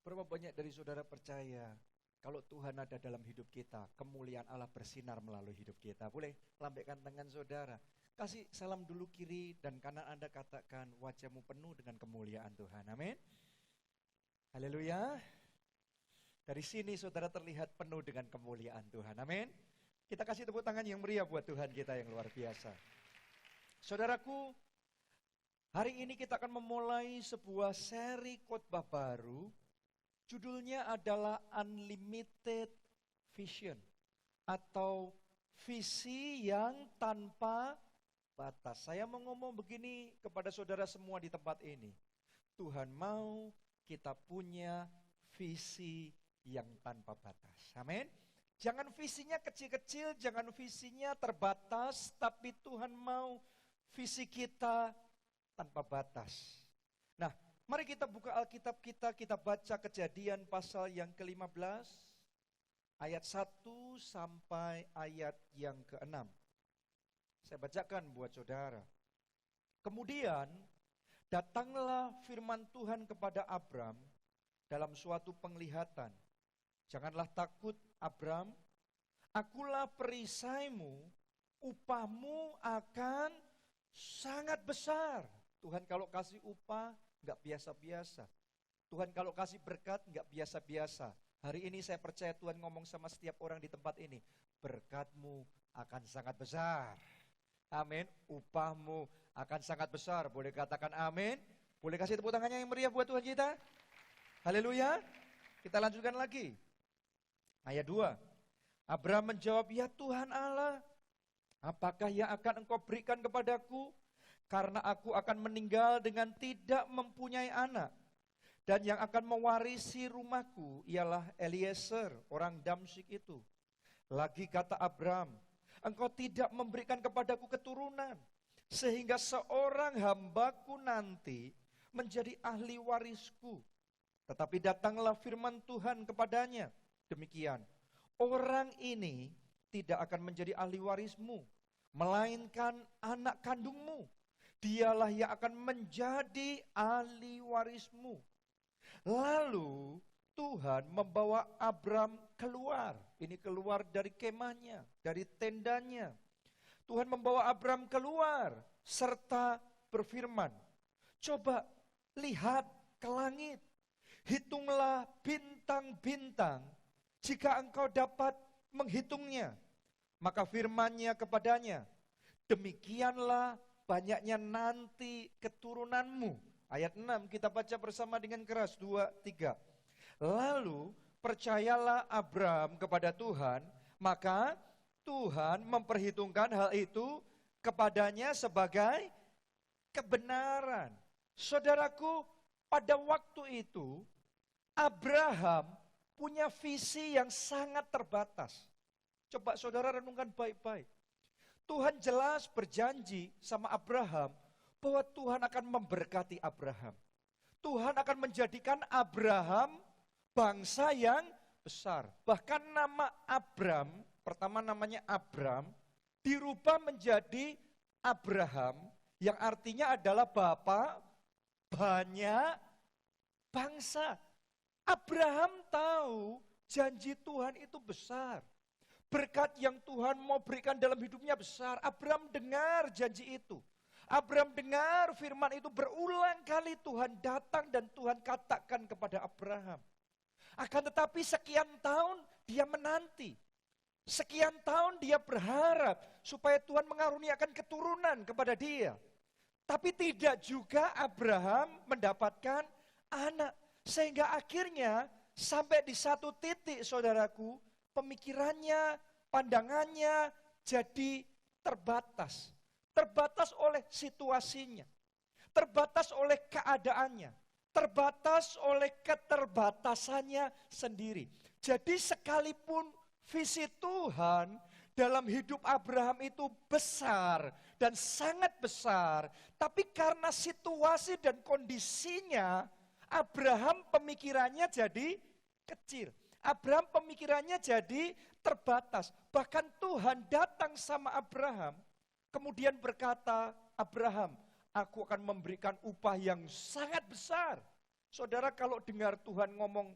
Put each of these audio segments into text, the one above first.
Berapa banyak dari saudara percaya kalau Tuhan ada dalam hidup kita, kemuliaan Allah bersinar melalui hidup kita. Boleh lambaikan tangan saudara. Kasih salam dulu kiri dan kanan Anda, katakan wajahmu penuh dengan kemuliaan Tuhan. Amin. Haleluya. Dari sini saudara terlihat penuh dengan kemuliaan Tuhan. Amin. Kita kasih tepuk tangan yang meriah buat Tuhan kita yang luar biasa. Saudaraku, hari ini kita akan memulai sebuah seri khotbah baru. Judulnya adalah Unlimited Vision atau visi yang tanpa batas. Saya mau ngomong begini kepada saudara semua di tempat ini. Tuhan mau kita punya visi yang tanpa batas. Amin. Jangan visinya kecil-kecil, jangan visinya terbatas, tapi Tuhan mau visi kita tanpa batas. Nah, mari kita buka Alkitab kita baca Kejadian pasal yang ke-15, ayat 1 sampai ayat yang ke-6. Saya bacakan buat saudara. Kemudian, datanglah firman Tuhan kepada Abram dalam suatu penglihatan. Janganlah takut, Abram, akulah perisaimu, upahmu akan sangat besar. Tuhan kalau kasih upah, enggak biasa-biasa. Tuhan kalau kasih berkat, enggak biasa-biasa. Hari ini saya percaya Tuhan ngomong sama setiap orang di tempat ini. Berkatmu akan sangat besar. Amin. Upahmu akan sangat besar. Boleh katakan amin. Boleh kasih tepuk tangannya yang meriah buat Tuhan kita. Haleluya. Kita lanjutkan lagi. Ayat 2. Abraham menjawab, ya Tuhan Allah, apakah yang akan engkau berikan kepadaku? Karena aku akan meninggal dengan tidak mempunyai anak. Dan yang akan mewarisi rumahku ialah Eliezer, orang Damsyik itu. Lagi kata Abraham, engkau tidak memberikan kepadaku keturunan, sehingga seorang hambaku nanti menjadi ahli warisku. Tetapi datanglah firman Tuhan kepadanya, demikian, orang ini tidak akan menjadi ahli warismu, melainkan anak kandungmu. Dialah yang akan menjadi ahli warismu. Lalu Tuhan membawa Abram keluar. Ini keluar dari kemahnya, dari tendanya. Tuhan membawa Abram keluar serta berfirman, coba lihat ke langit, hitunglah bintang-bintang jika engkau dapat menghitungnya. Maka firman-Nya kepadanya, demikianlah banyaknya nanti keturunanmu. Ayat 6 kita baca bersama dengan keras. 2, 3. Lalu percayalah Abram kepada Tuhan, maka Tuhan memperhitungkan hal itu kepadanya sebagai kebenaran. Saudaraku, pada waktu itu Abraham punya visi yang sangat terbatas. Coba saudara renungkan baik-baik. Tuhan jelas berjanji sama Abraham bahwa Tuhan akan memberkati Abraham. Tuhan akan menjadikan Abraham bangsa yang besar. Bahkan nama Abram, pertama namanya Abram, dirubah menjadi Abraham, yang artinya adalah bapa banyak bangsa. Abraham tahu janji Tuhan itu besar. Berkat yang Tuhan mau berikan dalam hidupnya besar. Abraham dengar janji itu. Abraham dengar firman itu berulang kali Tuhan datang dan Tuhan katakan kepada Abraham. Akan tetapi sekian tahun dia menanti. Sekian tahun dia berharap supaya Tuhan mengaruniakan keturunan kepada dia. Tapi tidak juga Abraham mendapatkan anak. Sehingga akhirnya sampai di satu titik saudaraku, pemikirannya, pandangannya jadi terbatas. Terbatas oleh situasinya. Terbatas oleh keadaannya. Terbatas oleh keterbatasannya sendiri. Jadi sekalipun visi Tuhan dalam hidup Abraham itu besar dan sangat besar. Tapi karena situasi dan kondisinya, Abraham pemikirannya jadi kecil. Abraham pemikirannya jadi terbatas. Bahkan Tuhan datang sama Abraham, kemudian berkata, Abraham, aku akan memberikan upah yang sangat besar. Saudara, kalau dengar Tuhan ngomong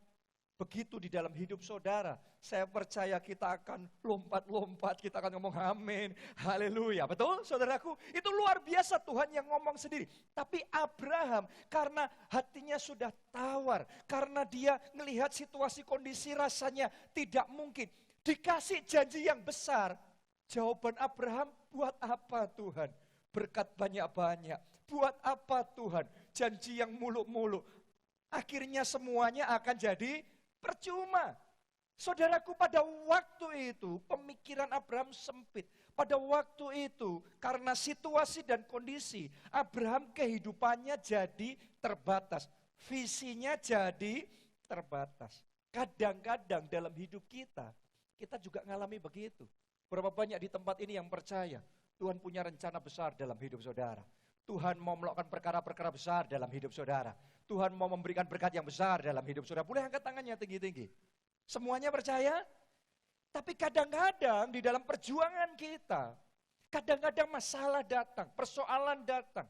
begitu di dalam hidup saudara, saya percaya kita akan lompat-lompat, kita akan ngomong amin, haleluya. Betul saudaraku? Itu luar biasa Tuhan yang ngomong sendiri. Tapi Abraham karena hatinya sudah tawar, karena dia melihat situasi kondisi rasanya tidak mungkin. Dikasih janji yang besar, jawaban Abraham, buat apa Tuhan? Berkat banyak-banyak, buat apa Tuhan? Janji yang muluk-muluk. Akhirnya semuanya akan jadi percuma. Saudaraku, pada waktu itu pemikiran Abraham sempit. Pada waktu itu karena situasi dan kondisi, Abraham kehidupannya jadi terbatas. Visinya jadi terbatas. Kadang-kadang dalam hidup kita juga ngalami begitu. Berapa banyak di tempat ini yang percaya Tuhan punya rencana besar dalam hidup saudara. Tuhan mau melakukan perkara-perkara besar dalam hidup saudara. Tuhan mau memberikan berkat yang besar dalam hidup saudara. Boleh angkat tangannya tinggi-tinggi. Semuanya percaya? Tapi kadang-kadang di dalam perjuangan kita, kadang-kadang masalah datang, persoalan datang.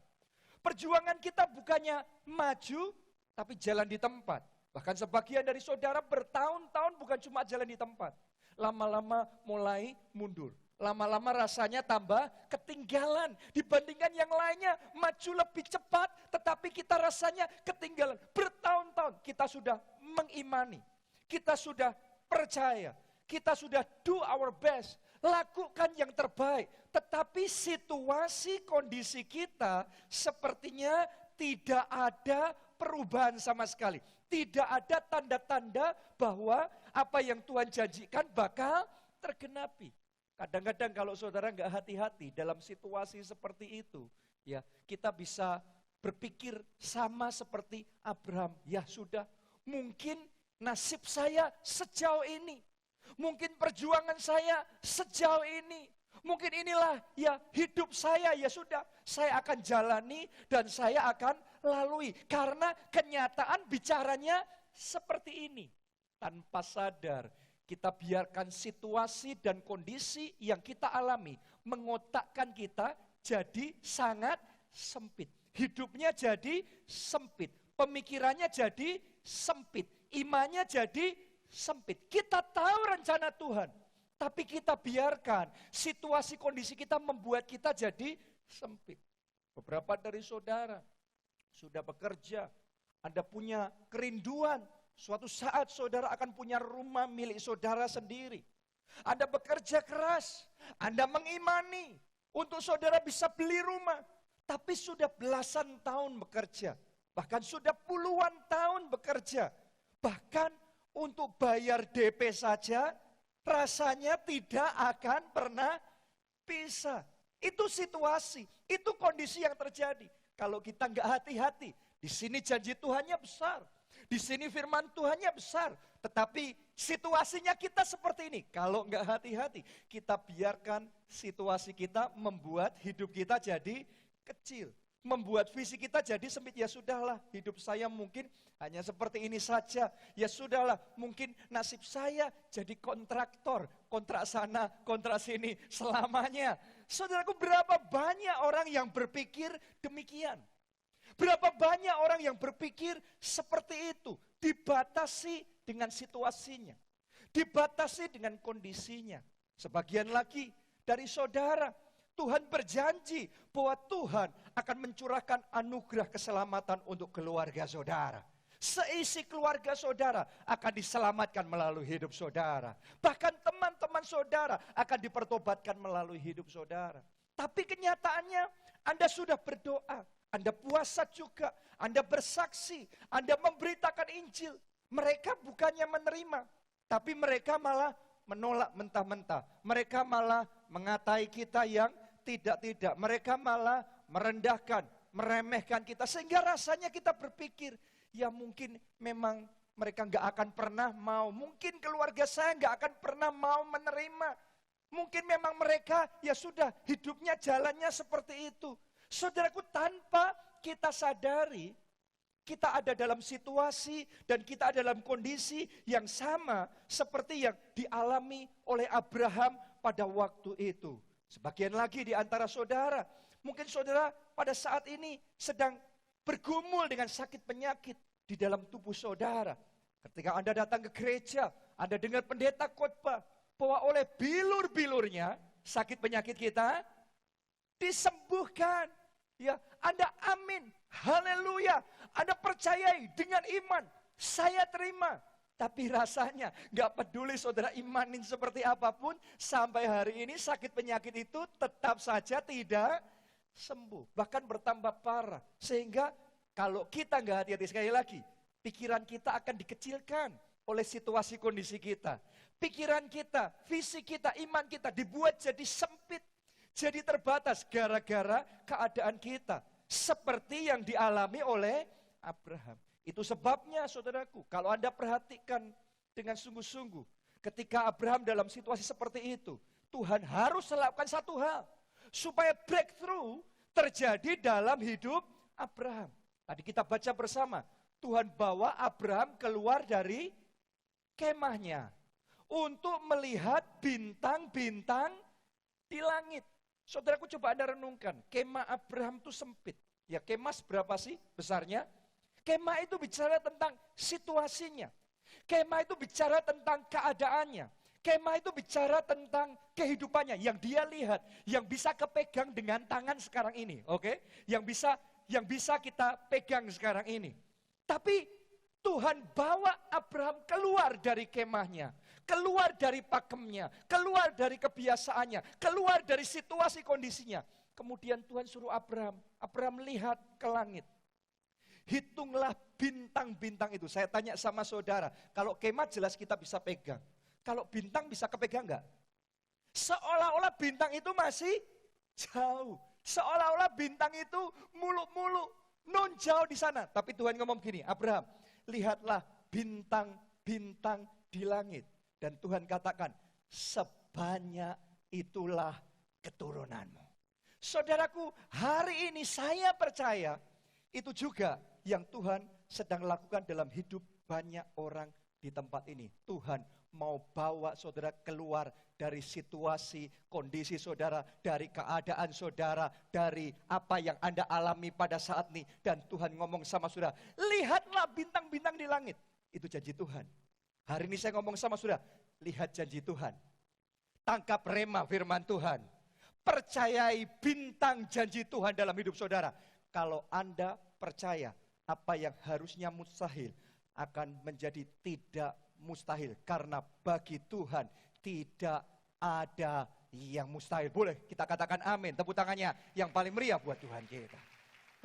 Perjuangan kita bukannya maju, tapi jalan di tempat. Bahkan sebagian dari saudara bertahun-tahun bukan cuma jalan di tempat. Lama-lama mulai mundur. Lama-lama rasanya tambah ketinggalan dibandingkan yang lainnya. Maju lebih cepat, tetapi kita rasanya ketinggalan. Bertahun-tahun kita sudah mengimani, kita sudah percaya, kita sudah do our best, lakukan yang terbaik. Tetapi situasi kondisi kita sepertinya tidak ada perubahan sama sekali. Tidak ada tanda-tanda bahwa apa yang Tuhan janjikan bakal tergenapi. Kadang-kadang kalau saudara nggak hati-hati dalam situasi seperti itu, ya kita bisa berpikir sama seperti Abraham. Ya sudah, mungkin nasib saya sejauh ini, mungkin perjuangan saya sejauh ini, mungkin inilah ya hidup saya, ya sudah, saya akan jalani dan saya akan lalui. Karena kenyataan bicaranya seperti ini. Tanpa sadar, kita biarkan situasi dan kondisi yang kita alami mengotakkan kita jadi sangat sempit. Hidupnya jadi sempit, pemikirannya jadi sempit, imannya jadi sempit. Kita tahu rencana Tuhan, tapi kita biarkan situasi kondisi kita membuat kita jadi sempit. Beberapa dari saudara sudah bekerja, Anda punya kerinduan. Suatu saat saudara akan punya rumah milik saudara sendiri. Anda bekerja keras, Anda mengimani untuk saudara bisa beli rumah. Tapi sudah belasan tahun bekerja, bahkan sudah puluhan tahun bekerja. Bahkan untuk bayar DP saja rasanya tidak akan pernah bisa. Itu situasi, itu kondisi yang terjadi. Kalau kita nggak hati-hati, di sini janji Tuhannya besar. Di sini firman Tuhannya besar, tetapi situasinya kita seperti ini. Kalau nggak hati-hati, kita biarkan situasi kita membuat hidup kita jadi kecil. Membuat visi kita jadi sempit. Ya sudahlah, hidup saya mungkin hanya seperti ini saja. Ya sudahlah, mungkin nasib saya jadi kontraktor. Kontrak sana, kontrak sini, selamanya. Saudaraku, berapa banyak orang yang berpikir demikian? Berapa banyak orang yang berpikir seperti itu, dibatasi dengan situasinya, dibatasi dengan kondisinya. Sebagian lagi dari saudara, Tuhan berjanji bahwa Tuhan akan mencurahkan anugerah keselamatan untuk keluarga saudara. Seisi keluarga saudara akan diselamatkan melalui hidup saudara. Bahkan teman-teman saudara akan dipertobatkan melalui hidup saudara. Tapi kenyataannya Anda sudah berdoa, Anda puasa juga, Anda bersaksi, Anda memberitakan Injil. Mereka bukannya menerima, tapi mereka malah menolak mentah-mentah. Mereka malah mengatai kita yang tidak-tidak. Mereka malah merendahkan, meremehkan kita. Sehingga rasanya kita berpikir, ya mungkin memang mereka nggak akan pernah mau. Mungkin keluarga saya nggak akan pernah mau menerima. Mungkin memang mereka ya sudah hidupnya jalannya seperti itu. Saudaraku, tanpa kita sadari, kita ada dalam situasi dan kita ada dalam kondisi yang sama seperti yang dialami oleh Abraham pada waktu itu. Sebagian lagi di antara saudara, mungkin saudara pada saat ini sedang bergumul dengan sakit penyakit. di dalam tubuh saudara. Ketika Anda datang ke gereja, Anda dengar pendeta khotbah bahwa oleh bilur-bilurnya sakit penyakit kita disembuhkan. Ya, Anda amin, haleluya. Anda percayai dengan iman, saya terima. Tapi rasanya gak peduli saudara imanin seperti apapun, sampai hari ini sakit penyakit itu tetap saja tidak sembuh. Bahkan bertambah parah. Sehingga kalau kita gak hati-hati, sekali lagi, pikiran kita akan dikecilkan oleh situasi kondisi kita. Pikiran kita, visi kita, iman kita dibuat jadi sempit, jadi terbatas gara-gara keadaan kita. Seperti yang dialami oleh Abraham. Itu sebabnya saudaraku, kalau Anda perhatikan dengan sungguh-sungguh, ketika Abraham dalam situasi seperti itu, Tuhan harus melakukan satu hal, supaya breakthrough terjadi dalam hidup Abraham. Tadi kita baca bersama, Tuhan bawa Abraham keluar dari kemahnya untuk melihat bintang-bintang di langit. Saudaraku, coba Anda renungkan, kemah Abraham itu sempit. Ya, kemah berapa sih besarnya? Kemah itu bicara tentang situasinya. Kemah itu bicara tentang keadaannya. Kemah itu bicara tentang kehidupannya yang dia lihat, yang bisa kepegang dengan tangan sekarang ini, oke? Yang bisa kita pegang sekarang ini. Tapi Tuhan bawa Abraham keluar dari kemahnya, keluar dari pakemnya, keluar dari kebiasaannya, keluar dari situasi kondisinya. Kemudian Tuhan suruh Abraham lihat ke langit. Hitunglah bintang-bintang itu. Saya tanya sama saudara, kalau kemah jelas kita bisa pegang. Kalau bintang bisa kepegang enggak? Seolah-olah bintang itu masih jauh. Seolah-olah bintang itu muluk-muluk, non jauh di sana. Tapi Tuhan ngomong gini, Abraham, lihatlah bintang-bintang di langit. Dan Tuhan katakan, sebanyak itulah keturunanmu. Saudaraku, hari ini saya percaya, itu juga yang Tuhan sedang lakukan dalam hidup banyak orang di tempat ini. Tuhan mau bawa saudara keluar dari situasi, kondisi saudara, dari keadaan saudara, dari apa yang Anda alami pada saat ini. Dan Tuhan ngomong sama saudara, lihatlah bintang-bintang di langit. Itu janji Tuhan. Hari ini saya ngomong sama saudara, lihat janji Tuhan. Tangkap rema firman Tuhan. Percayai bintang janji Tuhan dalam hidup saudara. Kalau Anda percaya, apa yang harusnya mustahil akan menjadi tidak mustahil. Karena bagi Tuhan tidak ada yang mustahil. Boleh kita katakan amin. Tepuk tangannya yang paling meriah buat Tuhan kita.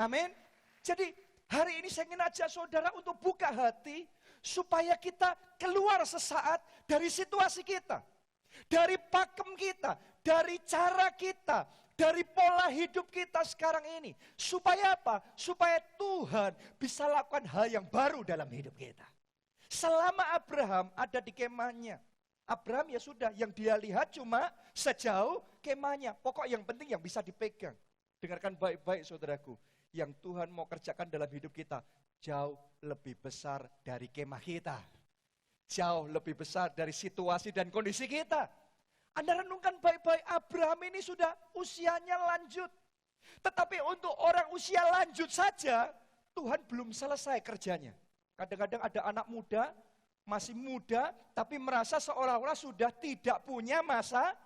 Amin. Jadi hari ini saya ingin ajak saudara untuk buka hati, supaya kita keluar sesaat dari situasi kita. Dari pakem kita, dari cara kita, dari pola hidup kita sekarang ini. Supaya apa? Supaya Tuhan bisa lakukan hal yang baru dalam hidup kita. Selama Abraham ada di kemahnya, Abraham ya sudah, yang dia lihat cuma sejauh kemahnya. Pokok yang penting yang bisa dipegang. Dengarkan baik-baik saudaraku, yang Tuhan mau kerjakan dalam hidup kita jauh lebih besar dari kemah kita. Jauh lebih besar dari situasi dan kondisi kita. Anda renungkan baik-baik, Abraham ini sudah usianya lanjut. Tetapi untuk orang usia lanjut saja, Tuhan belum selesai kerjanya. Kadang-kadang ada anak muda, masih muda, tapi merasa seolah-olah sudah tidak punya masa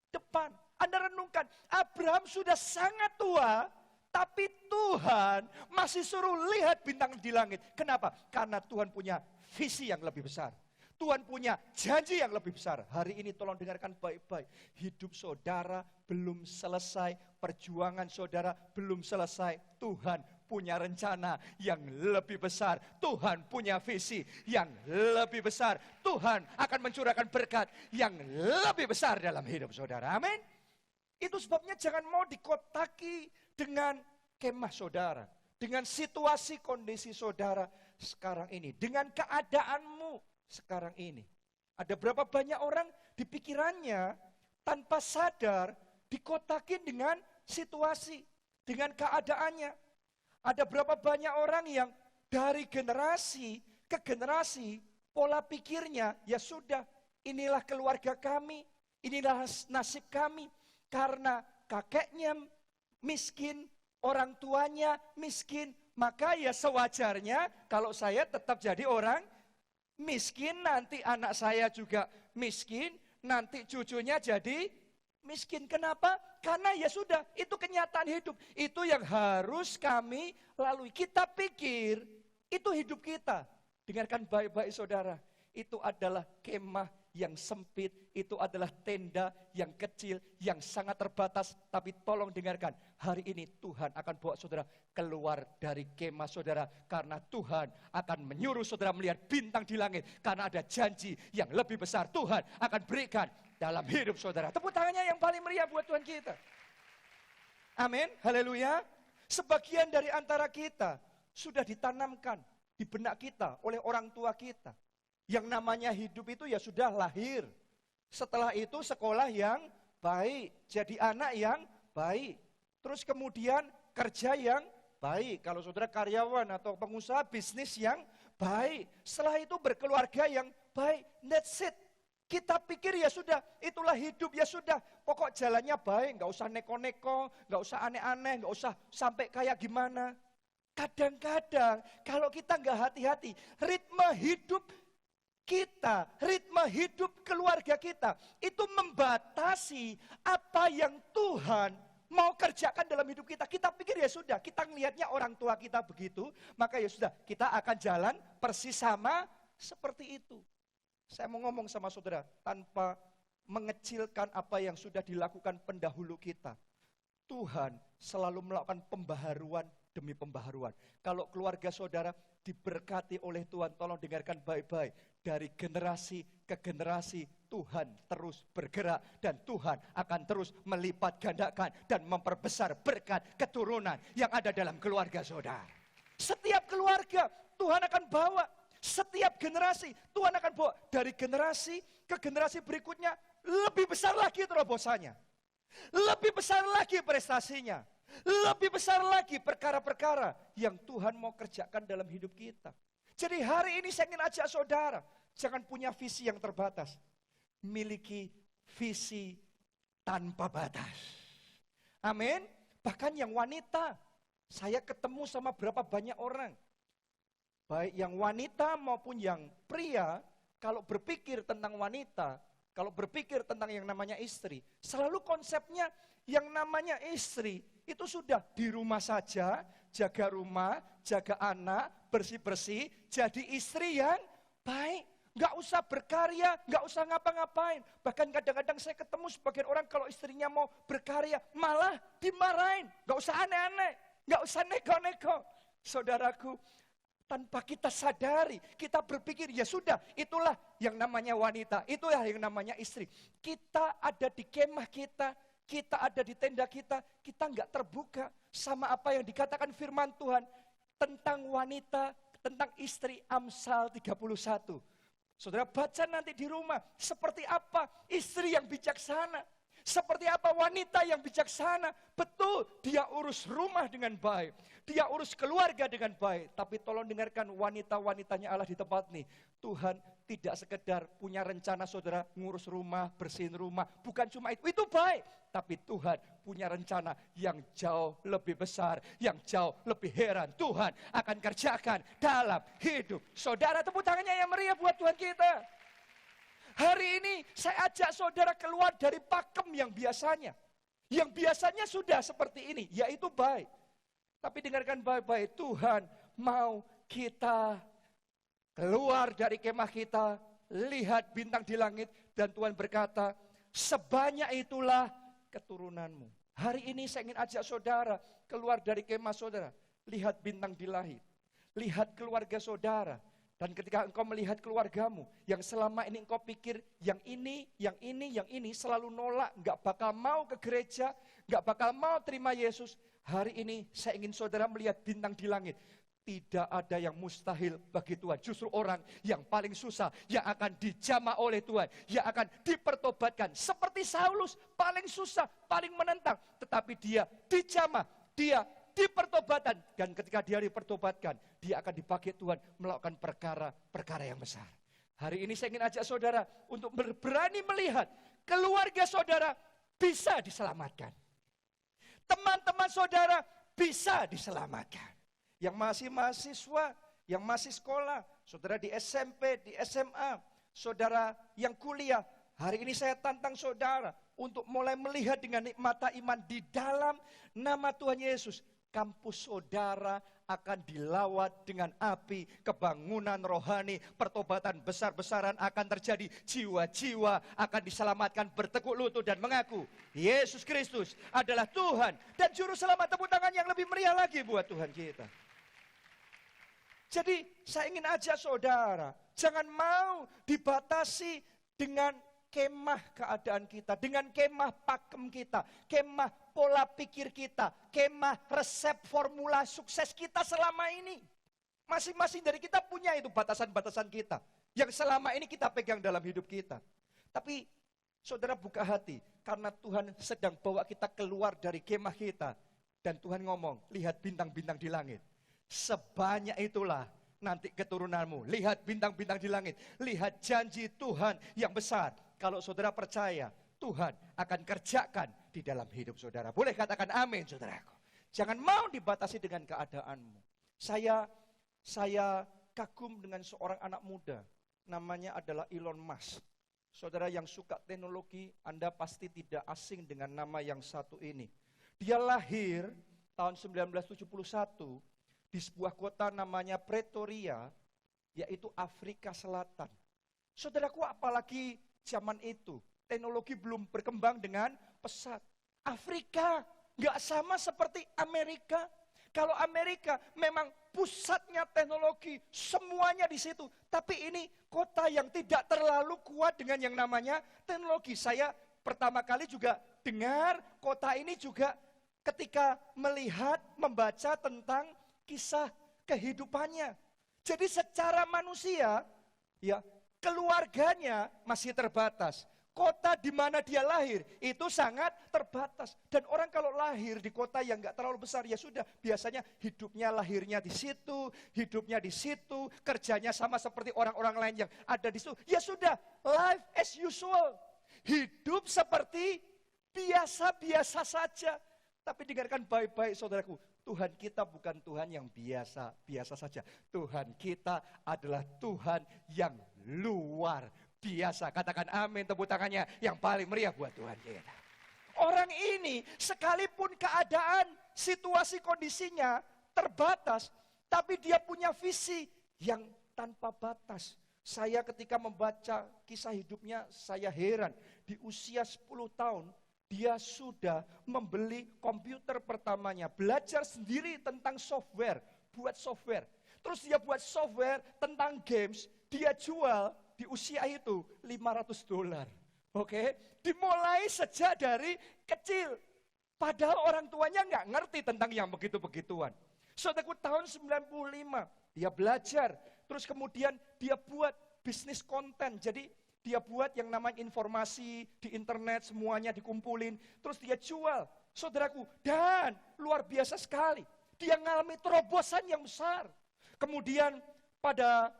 depan. Anda renungkan, Abraham sudah sangat tua, tapi Tuhan masih suruh lihat bintang di langit. Kenapa? Karena Tuhan punya visi yang lebih besar. Tuhan punya janji yang lebih besar. Hari ini tolong dengarkan baik-baik. Hidup saudara belum selesai. Perjuangan saudara belum selesai. Tuhan punya rencana yang lebih besar. Tuhan punya visi yang lebih besar. Tuhan akan mencurahkan berkat yang lebih besar dalam hidup saudara. Amin. Itu sebabnya jangan mau dikotaki dengan kemah saudara. Dengan situasi kondisi saudara sekarang ini. Dengan keadaanmu sekarang ini. Ada berapa banyak orang di pikirannya tanpa sadar dikotakin dengan situasi, dengan keadaannya. Ada berapa banyak orang yang dari generasi ke generasi pola pikirnya, ya sudah, inilah keluarga kami, inilah nasib kami. Karena kakeknya miskin, orang tuanya miskin, Maka ya sewajarnya kalau saya tetap jadi orang miskin, nanti anak saya juga miskin, nanti cucunya jadi miskin. Kenapa? Karena ya sudah, itu kenyataan hidup. Itu yang harus kami lalui. Kita pikir itu hidup kita. Dengarkan baik-baik saudara, itu adalah kemah yang sempit, itu adalah tenda yang kecil, yang sangat terbatas. Tapi tolong dengarkan, hari ini Tuhan akan bawa saudara keluar dari kemah saudara. Karena Tuhan akan menyuruh saudara melihat bintang di langit. Karena ada janji yang lebih besar Tuhan akan berikan dalam hidup saudara. Tepuk tangannya yang paling meriah buat Tuhan kita. Amin, haleluya. Sebagian dari antara kita sudah ditanamkan di benak kita oleh orang tua kita. Yang namanya hidup itu ya sudah lahir. Setelah itu sekolah yang baik, jadi anak yang baik. Terus kemudian kerja yang baik. Kalau saudara karyawan atau pengusaha bisnis yang baik. Setelah itu berkeluarga yang baik. That's it. Kita pikir ya sudah, itulah hidup ya sudah. Pokok jalannya baik, nggak usah neko-neko, nggak usah aneh-aneh, nggak usah sampai kayak gimana. Kadang-kadang kalau kita nggak hati-hati, ritme hidup kita, ritme hidup keluarga kita, itu membatasi apa yang Tuhan mau kerjakan dalam hidup kita. Kita pikir ya sudah, kita ngelihatnya orang tua kita begitu, maka ya sudah, kita akan jalan persis sama seperti itu. Saya mau ngomong sama saudara, tanpa mengecilkan apa yang sudah dilakukan pendahulu kita. Tuhan selalu melakukan pembaharuan demi pembaharuan. Kalau keluarga saudara diberkati oleh Tuhan, tolong dengarkan baik-baik. Dari generasi ke generasi Tuhan terus bergerak dan Tuhan akan terus melipat gandakan dan memperbesar berkat keturunan yang ada dalam keluarga saudara. Setiap keluarga Tuhan akan bawa, setiap generasi Tuhan akan bawa dari generasi ke generasi berikutnya lebih besar lagi terobosannya. Lebih besar lagi prestasinya. Lebih besar lagi perkara-perkara yang Tuhan mau kerjakan dalam hidup kita. Jadi hari ini saya ingin ajak saudara, jangan punya visi yang terbatas. Miliki visi tanpa batas. Amin. Bahkan yang wanita, saya ketemu sama berapa banyak orang. Baik yang wanita maupun yang pria, kalau berpikir tentang wanita, kalau berpikir tentang yang namanya istri, selalu konsepnya yang namanya istri itu sudah di rumah saja, jaga rumah, jaga anak, bersih-bersih, jadi istri yang baik. Nggak usah berkarya, nggak usah ngapa-ngapain. Bahkan kadang-kadang saya ketemu sebagian orang kalau istrinya mau berkarya, malah dimarahin. Nggak usah aneh-aneh, nggak usah neko-neko. Saudaraku, tanpa kita sadari, kita berpikir ya sudah, itulah yang namanya wanita, itulah yang namanya istri. Kita ada di kemah kita ada di tenda kita nggak terbuka sama apa yang dikatakan firman Tuhan tentang wanita, tentang istri. Amsal 31. Saudara baca nanti di rumah, seperti apa istri yang bijaksana, seperti apa wanita yang bijaksana. Betul, dia urus rumah dengan baik, dia urus keluarga dengan baik. Tapi tolong dengarkan wanita-wanitanya Allah di tempat ini. Tuhan tidak sekedar punya rencana saudara ngurus rumah, bersihin rumah. Bukan cuma itu baik. Tapi Tuhan punya rencana yang jauh lebih besar, yang jauh lebih heran. Tuhan akan kerjakan dalam hidup saudara. Tepuk tangannya yang meriah buat Tuhan kita. Hari ini saya ajak saudara keluar dari pakem yang biasanya. Yang biasanya sudah seperti ini, yaitu baik. Tapi dengarkan baik-baik, Tuhan mau kita keluar dari kemah kita, lihat bintang di langit, dan Tuhan berkata, sebanyak itulah keturunanmu. Hari ini saya ingin ajak saudara keluar dari kemah saudara, lihat bintang di langit, lihat keluarga saudara. Dan ketika engkau melihat keluargamu, yang selama ini engkau pikir yang ini selalu nolak, gak bakal mau ke gereja, gak bakal mau terima Yesus. Hari ini saya ingin saudara melihat bintang di langit. Tidak ada yang mustahil bagi Tuhan. Justru orang yang paling susah, yang akan dijamah oleh Tuhan, yang akan dipertobatkan. Seperti Saulus, paling susah, paling menentang. Tetapi dia dijamah, dia dipertobatan. Dan ketika dia dipertobatkan, dia akan dipakai Tuhan melakukan perkara-perkara yang besar. Hari ini saya ingin ajak saudara untuk berani melihat keluarga saudara bisa diselamatkan. Teman-teman saudara bisa diselamatkan. yang masih mahasiswa, yang masih sekolah, saudara di SMP, di SMA, saudara yang kuliah. Hari ini saya tantang saudara untuk mulai melihat dengan mata iman di dalam nama Tuhan Yesus. Kampus saudara akan dilawat dengan api, kebangunan rohani, pertobatan besar-besaran akan terjadi. Jiwa-jiwa akan diselamatkan, bertekuk lutut dan mengaku Yesus Kristus adalah Tuhan dan Juru Selamat. Tepuk tangan yang lebih meriah lagi buat Tuhan kita. Jadi saya ingin ajak saudara, jangan mau dibatasi dengan kemah keadaan kita, dengan kemah pakem kita, kemah pola pikir kita, kemah resep formula sukses kita selama ini. Masing-masing dari kita punya itu batasan-batasan kita, yang selama ini kita pegang dalam hidup kita. Tapi saudara buka hati, karena Tuhan sedang bawa kita keluar dari kemah kita. Dan Tuhan ngomong, lihat bintang-bintang di langit. Sebanyak itulah nanti keturunanmu. Lihat bintang-bintang di langit. Lihat janji Tuhan yang besar. Kalau saudara percaya, Tuhan akan kerjakan di dalam hidup saudara. Boleh katakan amin, saudaraku. Jangan mau dibatasi dengan keadaanmu. Saya kagum dengan seorang anak muda. Namanya adalah Elon Musk. Saudara yang suka teknologi, Anda pasti tidak asing dengan nama yang satu ini. Dia lahir tahun 1971 di sebuah kota namanya Pretoria, yaitu Afrika Selatan. Saudaraku, apalagi zaman itu, teknologi belum berkembang dengan pesat. Afrika nggak sama seperti Amerika. Kalau Amerika memang pusatnya teknologi, semuanya di situ. Tapi ini kota yang tidak terlalu kuat dengan yang namanya teknologi. Saya pertama kali juga dengar kota ini juga ketika melihat, membaca tentang kisah kehidupannya. Jadi secara manusia, ya keluarganya masih terbatas. Kota di mana dia lahir itu sangat terbatas. Dan orang kalau lahir di kota yang nggak terlalu besar, ya sudah biasanya hidupnya lahirnya di situ, hidupnya di situ, kerjanya sama seperti orang-orang lain yang ada di situ. Ya sudah, life as usual. Hidup seperti biasa-biasa saja. Tapi dengarkan baik-baik saudaraku, Tuhan kita bukan Tuhan yang biasa-biasa saja. Tuhan kita adalah Tuhan yang luar biasa. Katakan amin, tepuk tangannya yang paling meriah buat Tuhan kita. Orang ini sekalipun keadaan, situasi kondisinya terbatas, tapi dia punya visi yang tanpa batas. Saya ketika membaca kisah hidupnya, saya heran. Di usia 10 tahun, dia sudah membeli komputer pertamanya, belajar sendiri tentang software, buat software. Terus dia buat software tentang games, dia jual di usia itu $500. Oke, dimulai sejak dari kecil. Padahal orang tuanya nggak ngerti tentang yang begitu-begituan. Saudaraku, tahun 95 dia belajar, terus kemudian dia buat bisnis konten. Jadi dia buat yang namanya informasi di internet, semuanya dikumpulin. Terus dia jual, saudaraku. Dan luar biasa sekali. Dia mengalami terobosan yang besar. Kemudian pada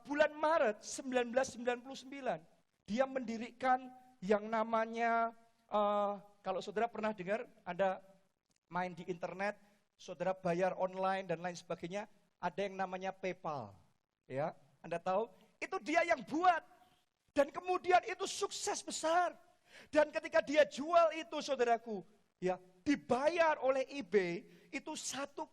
bulan Maret 1999, dia mendirikan yang namanya, kalau saudara pernah dengar, Anda main di internet, saudara bayar online dan lain sebagainya, ada yang namanya PayPal. Ya, Anda tahu? Itu dia yang buat. Dan kemudian itu sukses besar. Dan ketika dia jual itu saudaraku, ya dibayar oleh eBay itu 1,5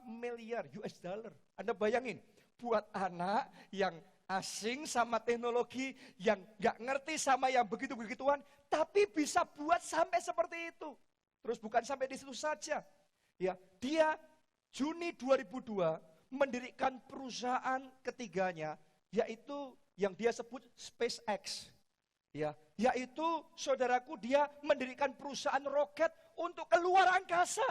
miliar US dollar. Anda bayangin, buat anak yang asing sama teknologi, yang gak ngerti sama yang begitu-begituan, tapi bisa buat sampai seperti itu. Terus bukan sampai di situ saja. Ya, dia Juni 2002 mendirikan perusahaan ketiganya, yaitu yang dia sebut SpaceX, ya, yaitu saudaraku dia mendirikan perusahaan roket untuk keluar angkasa.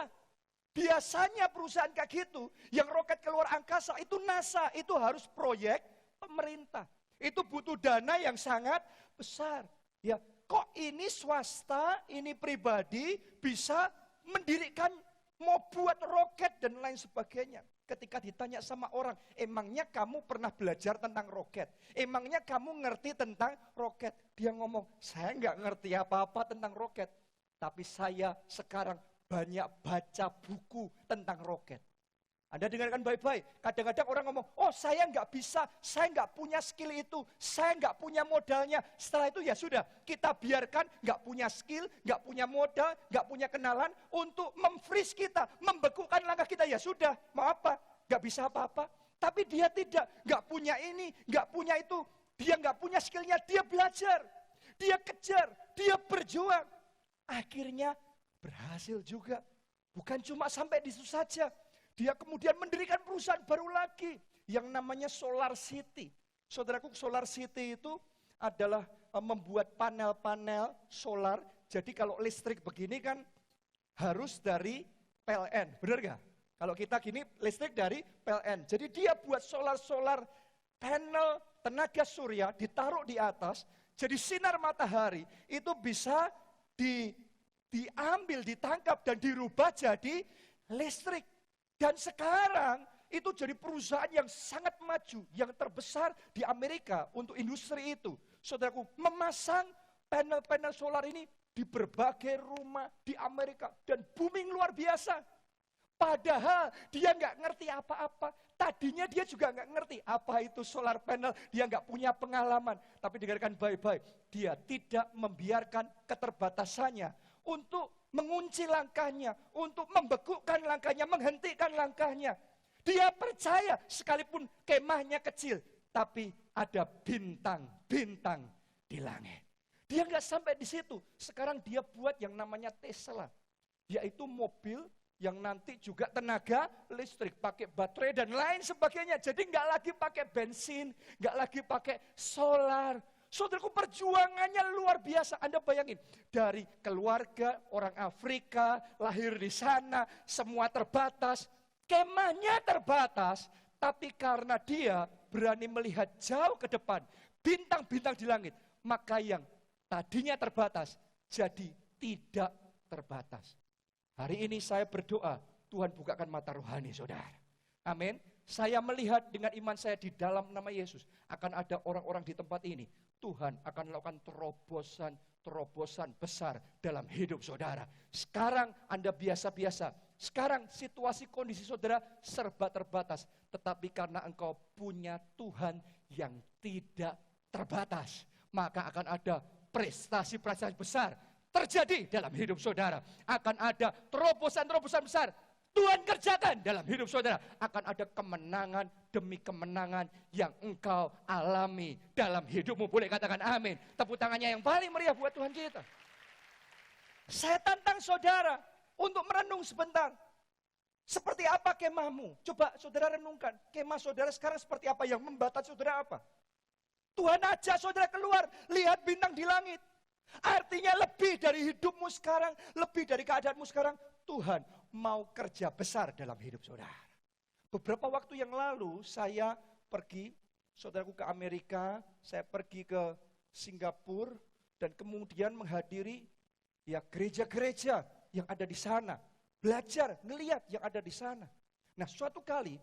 Biasanya perusahaan kayak gitu, yang roket keluar angkasa itu NASA, itu harus proyek pemerintah. Itu butuh dana yang sangat besar. Ya, kok ini swasta, ini pribadi bisa mendirikan, mau buat roket dan lain sebagainya. Ketika ditanya sama orang, emangnya kamu pernah belajar tentang roket? Emangnya kamu ngerti tentang roket? Dia ngomong, saya nggak ngerti apa-apa tentang roket. Tapi saya sekarang banyak baca buku tentang roket. Anda dengarkan baik-baik. Kadang-kadang orang ngomong, oh saya nggak bisa, saya nggak punya skill itu, saya nggak punya modalnya. Setelah itu ya sudah, kita biarkan nggak punya skill, nggak punya modal, nggak punya kenalan untuk memfreeze kita, membekukan langkah kita. Ya sudah, mau apa? Nggak bisa apa-apa. Tapi dia tidak, nggak punya ini, nggak punya itu. Dia nggak punya skillnya, dia belajar, dia kejar, dia berjuang. Akhirnya berhasil juga. Bukan cuma sampai di situ saja. Dia kemudian mendirikan perusahaan baru lagi yang namanya Solar City. Saudaraku, Solar City itu adalah membuat panel-panel solar. Jadi kalau listrik begini kan harus dari PLN, benar gak? Kalau kita gini listrik dari PLN. Jadi dia buat solar panel tenaga surya ditaruh di atas. Jadi sinar matahari itu bisa diambil, ditangkap dan dirubah jadi listrik. Dan sekarang itu jadi perusahaan yang sangat maju, yang terbesar di Amerika untuk industri itu. Saudaraku, memasang panel-panel solar ini di berbagai rumah di Amerika dan booming luar biasa. Padahal dia nggak ngerti apa-apa. Tadinya dia juga nggak ngerti apa itu solar panel, dia nggak punya pengalaman. Tapi dengarkan baik-baik, dia tidak membiarkan keterbatasannya untuk mengunci langkahnya, untuk membekukan langkahnya, menghentikan langkahnya. Dia percaya sekalipun kemahnya kecil, tapi ada bintang-bintang di langit. Dia nggak sampai di situ. Sekarang dia buat yang namanya Tesla, yaitu mobil yang nanti juga tenaga listrik, pakai baterai dan lain sebagainya. Jadi nggak lagi pakai bensin, nggak lagi pakai solar. Saudaraku, perjuangannya luar biasa. Anda bayangin, dari keluarga orang Afrika, lahir di sana, semua terbatas. Kemahnya terbatas, tapi karena dia berani melihat jauh ke depan, bintang-bintang di langit, maka yang tadinya terbatas, jadi tidak terbatas. Hari ini saya berdoa, Tuhan bukakan mata rohani saudara. Amin. Saya melihat dengan iman saya di dalam nama Yesus, akan ada orang-orang di tempat ini. Tuhan akan melakukan terobosan besar dalam hidup saudara. Sekarang Anda biasa-biasa. Sekarang situasi kondisi saudara serba terbatas. Tetapi karena engkau punya Tuhan yang tidak terbatas, maka akan ada prestasi-prestasi besar terjadi dalam hidup saudara. Akan ada terobosan-terobosan besar Tuhan kerjakan dalam hidup saudara. Akan ada kemenangan demi kemenangan yang engkau alami dalam hidupmu. Boleh katakan amin. Tepuk tangannya yang paling meriah buat Tuhan kita. Saya tantang saudara untuk merenung sebentar. Seperti apa kemahmu? Coba saudara renungkan. Kemah saudara sekarang seperti apa? Yang membatasi saudara apa? Tuhan ajak saudara keluar. Lihat bintang di langit. Artinya lebih dari hidupmu sekarang. Lebih dari keadaanmu sekarang. Tuhan mau kerja besar dalam hidup saudara. Beberapa waktu yang lalu saya pergi, saudaraku, ke Amerika, saya pergi ke Singapura dan kemudian menghadiri ya gereja-gereja yang ada di sana. Belajar, ngelihat yang ada di sana. Nah, suatu kali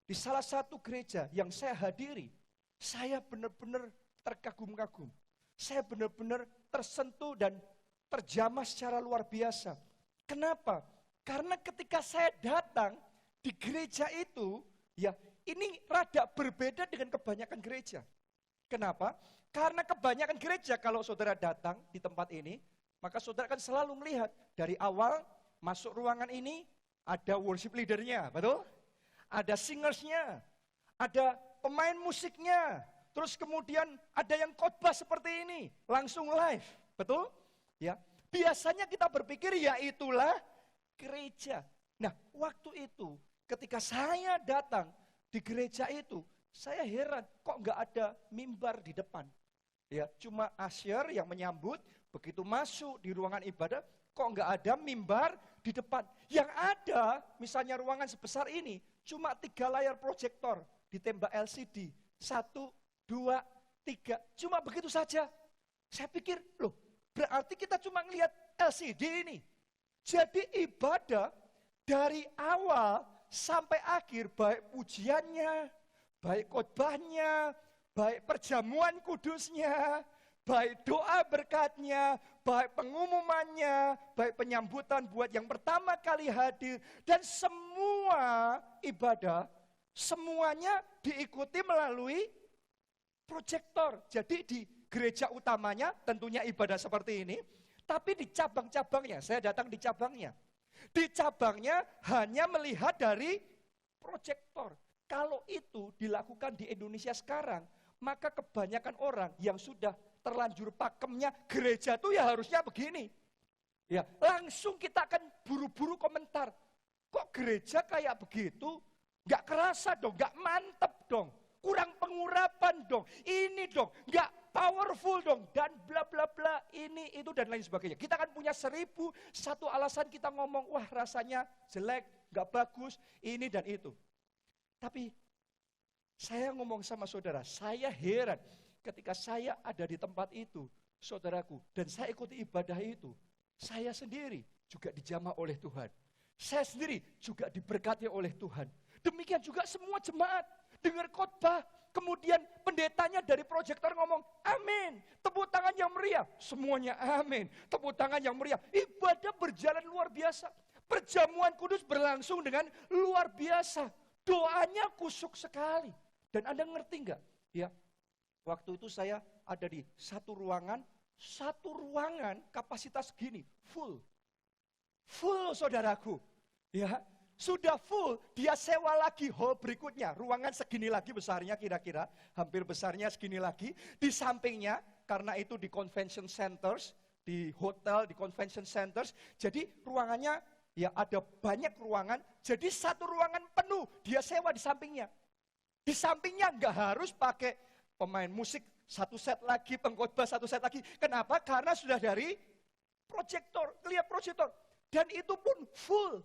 di salah satu gereja yang saya hadiri, saya benar-benar terkagum-kagum. Saya benar-benar tersentuh dan terjamah secara luar biasa. Kenapa? Karena ketika saya datang di gereja itu, ya ini rada berbeda dengan kebanyakan gereja. Kenapa? Karena kebanyakan gereja kalau saudara datang di tempat ini, maka saudara akan selalu melihat dari awal masuk ruangan ini ada worship leadernya, betul? Ada singersnya, ada pemain musiknya, terus kemudian ada yang khotbah seperti ini, langsung live, betul? Ya, biasanya kita berpikir ya itulah gereja. Nah, waktu itu ketika saya datang di gereja itu, saya heran kok nggak ada mimbar di depan. Ya, cuma usher yang menyambut, begitu masuk di ruangan ibadah, kok nggak ada mimbar di depan. Yang ada, misalnya ruangan sebesar ini, cuma 3 layar proyektor ditembak LCD, 1, 2, 3, cuma begitu saja. Saya pikir, loh, berarti kita cuma ngelihat LCD ini. Jadi ibadah dari awal sampai akhir, baik pujiannya, baik khotbahnya, baik perjamuan kudusnya, baik doa berkatnya, baik pengumumannya, baik penyambutan buat yang pertama kali hadir, dan semua semua ibadah, semuanya diikuti melalui proyektor. Jadi di gereja utamanya tentunya ibadah seperti ini, tapi di cabang-cabangnya, saya datang di cabangnya. Di cabangnya hanya melihat dari proyektor. Kalau itu dilakukan di Indonesia sekarang, maka kebanyakan orang yang sudah terlanjur pakemnya gereja itu ya harusnya begini. Ya, langsung kita akan buru-buru komentar. Kok gereja kayak begitu? Gak kerasa dong, gak mantep dong. Kurang pengurapan dong, ini dong, gak powerful dong. Dan bla bla bla, ini, itu dan lain sebagainya. Kita kan punya 1001 alasan kita ngomong, wah rasanya jelek, gak bagus, ini dan itu. Tapi saya ngomong sama saudara, saya heran ketika saya ada di tempat itu, saudaraku, dan saya ikuti ibadah itu. Saya sendiri juga dijamah oleh Tuhan. Saya sendiri juga diberkati oleh Tuhan. Demikian juga semua jemaat dengar khotbah. Kemudian pendetanya dari proyektor ngomong, amin. Tepuk tangan yang meriah. Semuanya amin. Tepuk tangan yang meriah. Ibadah berjalan luar biasa. Perjamuan kudus berlangsung dengan luar biasa. Doanya kusuk sekali. Dan Anda ngerti enggak? Ya, waktu itu saya ada di satu ruangan kapasitas gini, full saudaraku, ya sudah full, dia sewa lagi hall berikutnya, ruangan segini lagi besarnya kira-kira, hampir besarnya segini lagi, di sampingnya, karena itu di convention centers, di hotel, di convention centers, jadi ruangannya ya ada banyak ruangan, jadi satu ruangan penuh, dia sewa di sampingnya nggak harus pakai pemain musik, satu set lagi, pengkhotbah satu set lagi. Kenapa? Karena sudah dari proyektor, lihat proyektor. Dan itu pun full.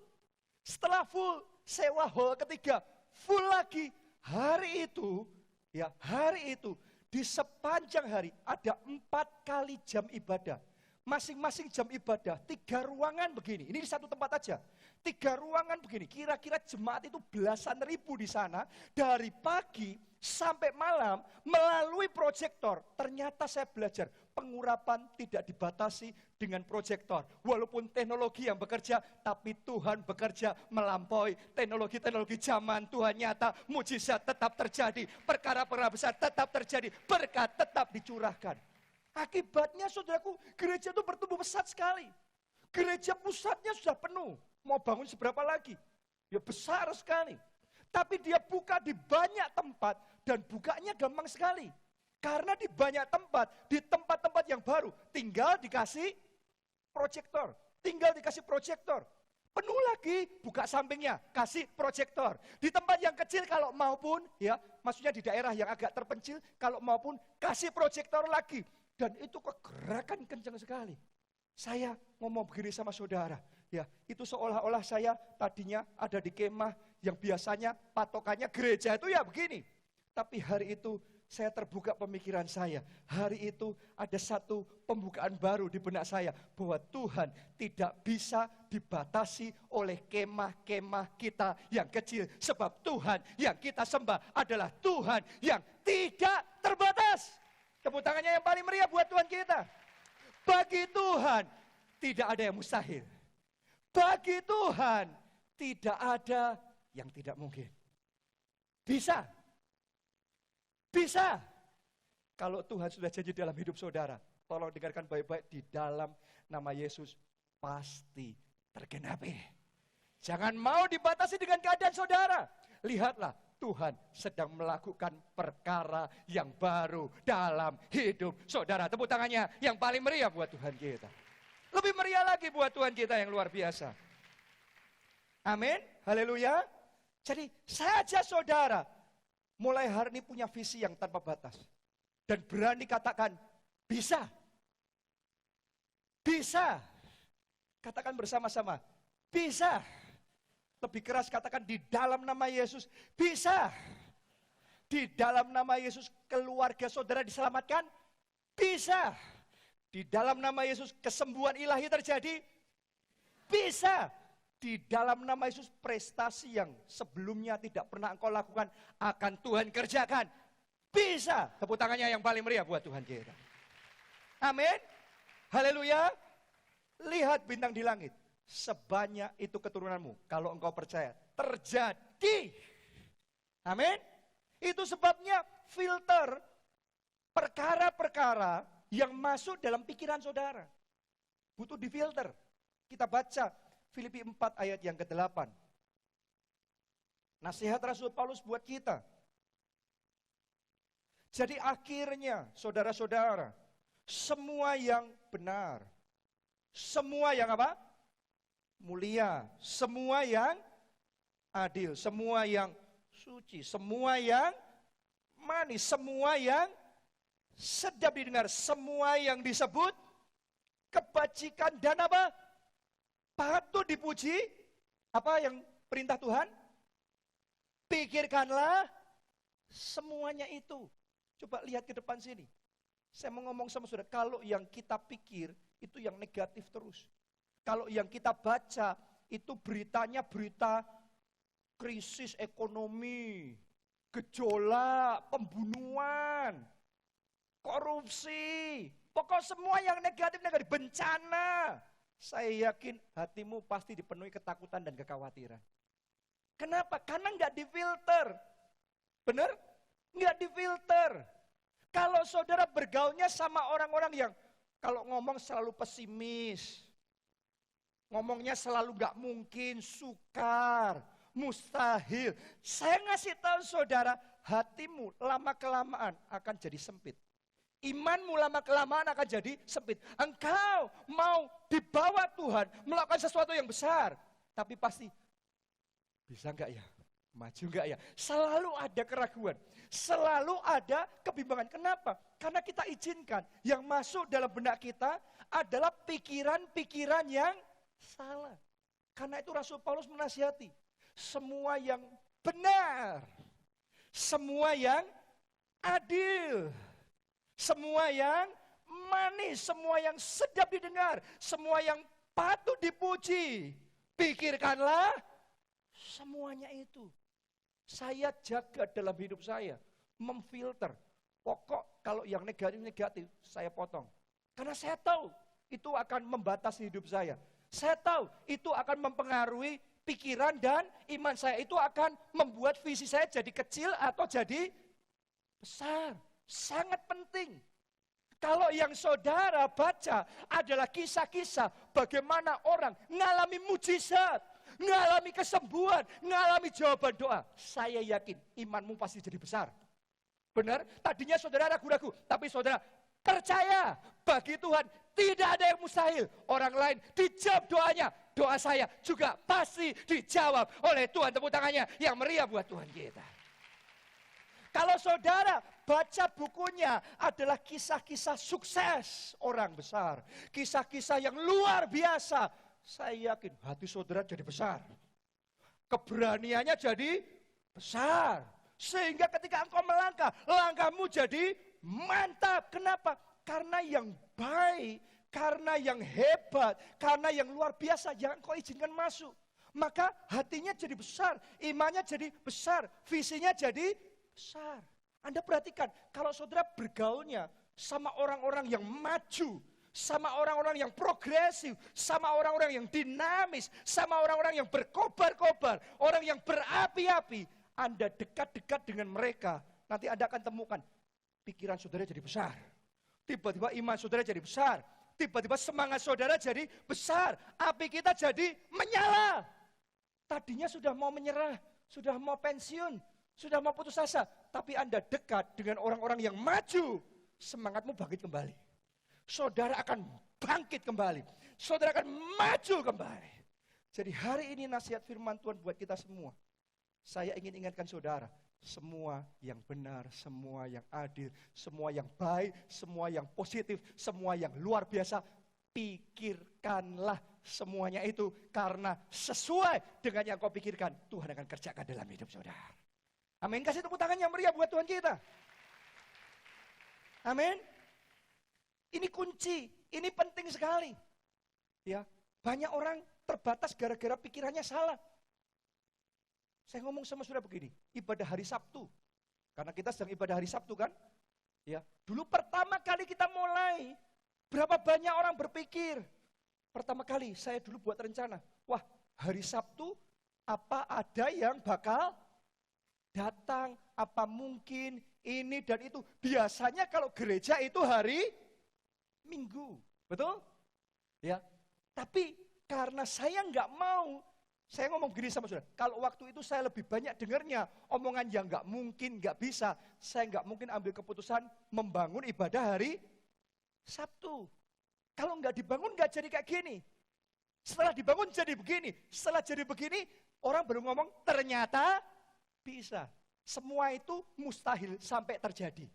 Setelah full, sewa hall ketiga, full lagi. Hari itu, di sepanjang hari ada 4 kali jam ibadah. Masing-masing jam ibadah, 3 ruangan begini. Ini di satu tempat aja. 3 ruangan begini, kira-kira jemaat itu belasan ribu di sana. Dari pagi sampai malam melalui proyektor. Ternyata saya belajar pengurapan tidak dibatasi dengan proyektor. Walaupun teknologi yang bekerja, tapi Tuhan bekerja melampaui teknologi-teknologi zaman. Tuhan nyata, mujizat tetap terjadi. Perkara-perkara besar tetap terjadi. Berkat tetap dicurahkan. Akibatnya saudaraku, gereja itu bertumbuh pesat sekali. Gereja pusatnya sudah penuh. Mau bangun seberapa lagi? Ya besar sekali. Tapi dia buka di banyak tempat dan bukanya gampang sekali. Karena di banyak tempat, di tempat-tempat yang baru, tinggal dikasih proyektor. Penuh lagi, buka sampingnya, kasih proyektor. Di tempat yang kecil kalau maupun, ya maksudnya di daerah yang agak terpencil, kalau maupun kasih proyektor lagi. Dan itu kegerakan kencang sekali. Saya ngomong begini sama saudara, ya itu seolah-olah saya tadinya ada di kemah yang biasanya patokannya gereja itu ya begini. Tapi hari itu saya terbuka pemikiran saya. Hari itu ada satu pembukaan baru di benak saya. Bahwa Tuhan tidak bisa dibatasi oleh kemah-kemah kita yang kecil. Sebab Tuhan yang kita sembah adalah Tuhan yang tidak terbatas. Tepuk tangannya yang paling meriah buat Tuhan kita. Bagi Tuhan tidak ada yang mustahil. Bagi Tuhan tidak ada yang tidak mungkin. Bisa. Bisa. Kalau Tuhan sudah janji dalam hidup saudara, tolong dengarkan baik-baik, di dalam nama Yesus pasti tergenapi. Jangan mau dibatasi dengan keadaan saudara. Lihatlah, Tuhan sedang melakukan perkara yang baru dalam hidup saudara. Tepuk tangannya yang paling meriah buat Tuhan kita. Lebih meriah lagi buat Tuhan kita yang luar biasa. Amin, haleluya. Jadi saja saudara mulai hari ini punya visi yang tanpa batas. Dan berani katakan, bisa. Bisa. Katakan bersama-sama, bisa. Lebih keras katakan, di dalam nama Yesus, bisa. Di dalam nama Yesus keluarga saudara diselamatkan, bisa. Di dalam nama Yesus kesembuhan ilahi terjadi, bisa. Di dalam nama Yesus prestasi yang sebelumnya tidak pernah engkau lakukan akan Tuhan kerjakan. Bisa. Tepuk tangannya yang paling meriah buat Tuhan kita. Amin. Haleluya. Lihat bintang di langit. Sebanyak itu keturunanmu kalau engkau percaya. terjadi. Amin. Itu sebabnya filter perkara-perkara yang masuk dalam pikiran saudara. Butuh difilter. Kita baca Filipi 4 ayat yang ke-8. Nasihat Rasul Paulus buat kita. Jadi akhirnya saudara-saudara, semua yang benar, semua yang apa? Mulia, semua yang adil, semua yang suci, semua yang manis, semua yang sedap didengar, semua yang disebut kebajikan dan apa? Patut dipuji. Apa yang perintah Tuhan? Pikirkanlah semuanya itu. Coba lihat ke depan sini. Saya mau ngomong sama saudara, kalau yang kita pikir itu yang negatif terus. Kalau yang kita baca itu beritanya berita krisis ekonomi, gejolak, pembunuhan, korupsi, pokok semua yang negatif-negatif, bencana. Saya yakin hatimu pasti dipenuhi ketakutan dan kekhawatiran. Kenapa? Karena nggak difilter. Benar? Nggak difilter. Kalau saudara bergaulnya sama orang-orang yang kalau ngomong selalu pesimis, ngomongnya selalu nggak mungkin, sukar, mustahil. Saya ngasih tahu saudara, hatimu lama-kelamaan akan jadi sempit. Imanmu lama-kelamaan akan jadi sempit. Engkau mau dibawa Tuhan melakukan sesuatu yang besar. Tapi pasti, bisa enggak ya? Maju enggak ya? Selalu ada keraguan. Selalu ada kebimbangan. Kenapa? Karena kita izinkan yang masuk dalam benak kita adalah pikiran-pikiran yang salah. Karena itu Rasul Paulus menasihati. Semua yang benar. Semua yang adil. Semua yang manis, semua yang sedap didengar, semua yang patut dipuji. Pikirkanlah semuanya itu. Saya jaga dalam hidup saya, memfilter. Pokok kalau yang negatif-negatif saya potong. Karena saya tahu itu akan membatasi hidup saya. Saya tahu itu akan mempengaruhi pikiran dan iman saya. Itu akan membuat visi saya jadi kecil atau jadi besar. Sangat penting. Kalau yang saudara baca adalah kisah-kisah bagaimana orang ngalami mujizat, ngalami kesembuhan, ngalami jawaban doa. Saya yakin imanmu pasti jadi besar. Benar? Tadinya saudara ragu-ragu, tapi saudara percaya bagi Tuhan tidak ada yang mustahil. Orang lain dijawab doanya, doa saya juga pasti dijawab oleh Tuhan. Tepuk tangannya yang meriah buat Tuhan kita. Kalau saudara baca bukunya adalah kisah-kisah sukses orang besar. Kisah-kisah yang luar biasa. Saya yakin hati saudara jadi besar. Keberaniannya jadi besar. Sehingga ketika engkau melangkah, langkahmu jadi mantap. Kenapa? Karena yang baik, karena yang hebat, karena yang luar biasa yang engkau izinkan masuk. Maka hatinya jadi besar, imannya jadi besar, visinya jadi besar. Anda perhatikan, kalau saudara bergaulnya sama orang-orang yang maju, sama orang-orang yang progresif, sama orang-orang yang dinamis, sama orang-orang yang berkobar-kobar, orang yang berapi-api, Anda dekat-dekat dengan mereka, nanti Anda akan temukan pikiran saudara jadi besar. Tiba-tiba iman saudara jadi besar. Tiba-tiba semangat saudara jadi besar. Api kita jadi menyala. Tadinya sudah mau menyerah, sudah mau pensiun, sudah mau putus asa, tapi Anda dekat dengan orang-orang yang maju, semangatmu bangkit kembali. Saudara akan bangkit kembali. Saudara akan maju kembali. Jadi hari ini nasihat firman Tuhan buat kita semua. Saya ingin ingatkan saudara, semua yang benar, semua yang adil, semua yang baik, semua yang positif, semua yang luar biasa, pikirkanlah semuanya itu. Karena sesuai dengan yang kau pikirkan, Tuhan akan kerjakan dalam hidup saudara. Amin. Kasih tepuk tangan yang meriah buat Tuhan kita. Amin. Ini kunci, ini penting sekali. Ya, banyak orang terbatas gara-gara pikirannya salah. Saya ngomong sama saudara begini, ibadah hari Sabtu. Karena kita sedang ibadah hari Sabtu kan? Ya, dulu pertama kali kita mulai, berapa banyak orang berpikir. Pertama kali saya dulu buat rencana, wah hari Sabtu Apa ada yang bakal datang? Apa mungkin ini dan itu? Biasanya kalau gereja itu hari Minggu, betul? Ya, tapi karena saya nggak mau, saya ngomong begini sama saudara, kalau waktu itu saya lebih banyak dengarnya omongan yang nggak mungkin, nggak bisa, saya nggak mungkin ambil keputusan membangun ibadah hari Sabtu. Kalau nggak dibangun nggak jadi kayak gini. Setelah dibangun jadi begini, setelah jadi begini, orang baru ngomong ternyata bisa. Semua itu mustahil sampai terjadi.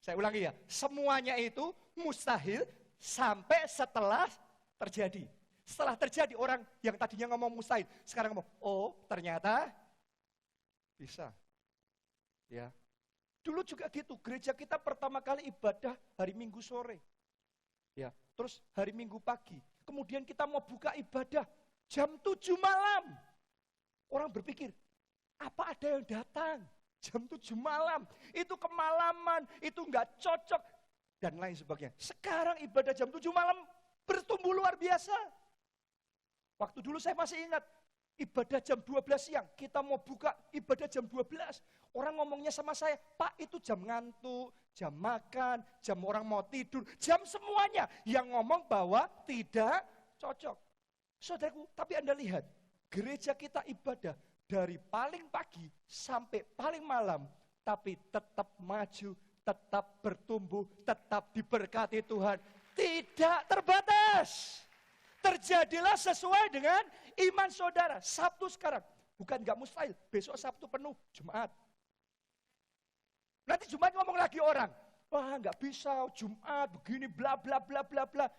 Saya ulangi ya, semuanya itu mustahil sampai setelah terjadi. Setelah terjadi, orang yang tadinya ngomong mustahil, sekarang ngomong, oh ternyata bisa. Ya. Dulu juga gitu, gereja kita pertama kali ibadah hari Minggu sore. Ya, terus hari Minggu pagi. Kemudian kita mau buka ibadah jam 7 malam. Orang berpikir, apa ada yang datang jam 7 malam? Itu kemalaman, itu enggak cocok, dan lain sebagainya. Sekarang ibadah jam 7 malam bertumbuh luar biasa. Waktu dulu saya masih ingat, ibadah jam 12 siang, kita mau buka ibadah jam 12. Orang ngomongnya sama saya, Pak itu jam ngantuk, jam makan, jam orang mau tidur, jam semuanya. Yang ngomong bahwa tidak cocok. Saudaraku, tapi Anda lihat, gereja kita ibadah dari paling pagi sampai paling malam, tapi tetap maju, tetap bertumbuh, tetap diberkati Tuhan. Tidak terbatas. Terjadilah sesuai dengan iman saudara. Sabtu sekarang, bukan nggak mustahil, besok Sabtu penuh, Jumat. Nanti Jumat ngomong lagi orang, wah nggak bisa Jumat begini bla bla bla bla bla.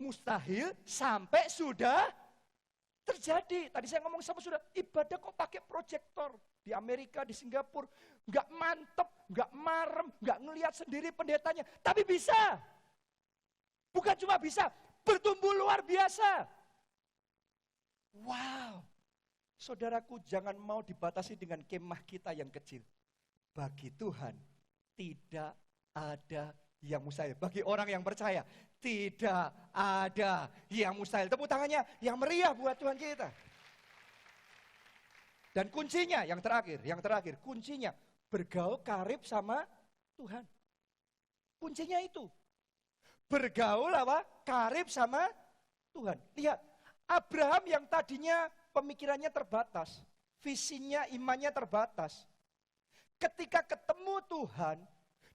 Mustahil sampai sudah terjadi. Tadi saya ngomong sama saudara, ibadah kok pakai proyektor. Di Amerika, di Singapura, nggak mantep, nggak marem, nggak ngelihat sendiri pendetanya. Tapi bisa. Bukan cuma bisa, bertumbuh luar biasa. Wow. Saudaraku, jangan mau dibatasi dengan kemah kita yang kecil. Bagi Tuhan, tidak ada yang mustahil. Bagi orang yang percaya, tidak ada yang mustahil. Tepuk tangannya yang meriah buat Tuhan kita. Dan kuncinya, yang terakhir, kuncinya bergaul karib sama Tuhan. Kuncinya itu. Bergaul apa? Karib sama Tuhan. Lihat, Abraham yang tadinya pemikirannya terbatas, visinya, imannya terbatas. Ketika ketemu Tuhan,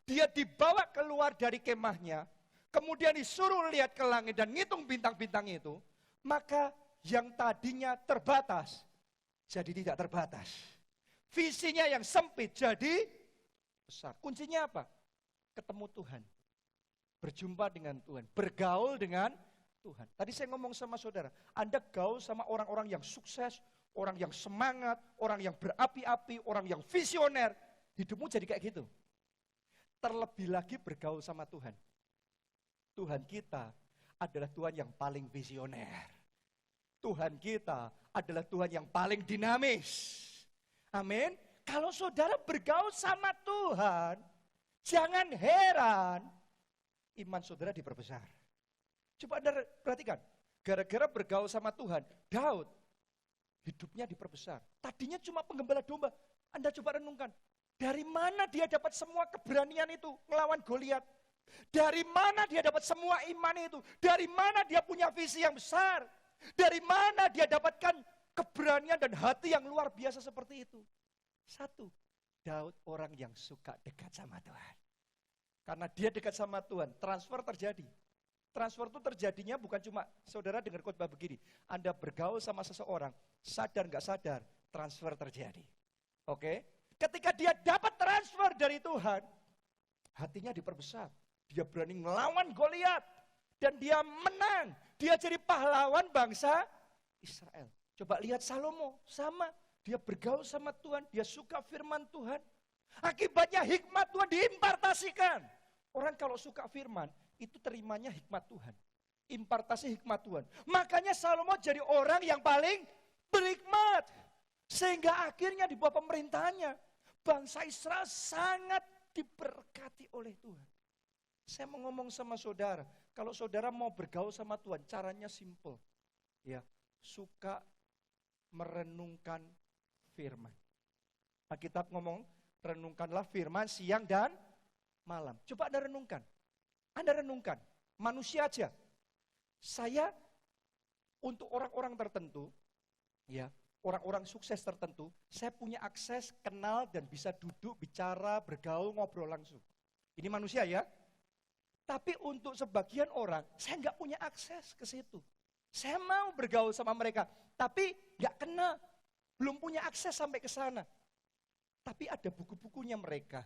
dia dibawa keluar dari kemahnya, kemudian disuruh lihat ke langit dan ngitung bintang-bintang itu, maka yang tadinya terbatas, jadi tidak terbatas. Visinya yang sempit jadi besar. Kuncinya apa? Ketemu Tuhan. Berjumpa dengan Tuhan. Bergaul dengan Tuhan. Tadi saya ngomong sama saudara, Anda gaul sama orang-orang yang sukses, orang yang semangat, orang yang berapi-api, orang yang visioner. Hidupmu jadi kayak gitu. Terlebih lagi bergaul sama Tuhan. Tuhan kita adalah Tuhan yang paling visioner. Tuhan kita adalah Tuhan yang paling dinamis. Amin. Kalau saudara bergaul sama Tuhan, jangan heran iman saudara diperbesar. Coba Anda perhatikan, gara-gara bergaul sama Tuhan, Daud hidupnya diperbesar. Tadinya cuma penggembala domba. Anda coba renungkan, dari mana dia dapat semua keberanian itu melawan Goliat? Dari mana dia dapat semua iman itu? Dari mana dia punya visi yang besar? Dari mana dia dapatkan keberanian dan hati yang luar biasa seperti itu? Satu, Daud orang yang suka dekat sama Tuhan. Karena dia dekat sama Tuhan, transfer terjadi. Transfer itu terjadinya bukan cuma saudara dengar khotbah begini. Anda bergaul sama seseorang, sadar nggak sadar, transfer terjadi. Oke? Ketika dia dapat transfer dari Tuhan, hatinya diperbesar. Dia berani melawan Goliat. Dan dia menang. Dia jadi pahlawan bangsa Israel. Coba lihat Salomo, sama. Dia bergaul sama Tuhan, dia suka firman Tuhan. Akibatnya hikmat Tuhan diimpartasikan. Orang kalau suka firman, itu terimanya hikmat Tuhan. Impartasi hikmat Tuhan. Makanya Salomo jadi orang yang paling berhikmat. Sehingga akhirnya di bawah pemerintahannya, bangsa Israel sangat diberkati oleh Tuhan. Saya mau ngomong sama saudara, kalau saudara mau bergaul sama Tuhan, caranya simple. Ya, suka merenungkan firman. Alkitab ngomong, renungkanlah firman siang dan malam. Coba Anda renungkan. Anda renungkan, manusia aja. Saya untuk orang-orang tertentu, ya, orang-orang sukses tertentu, saya punya akses, kenal dan bisa duduk, bicara, bergaul, ngobrol langsung. Ini manusia ya. Tapi untuk sebagian orang, saya nggak punya akses ke situ. Saya mau bergaul sama mereka, tapi nggak kenal, belum punya akses sampai ke sana. Tapi ada buku-bukunya mereka.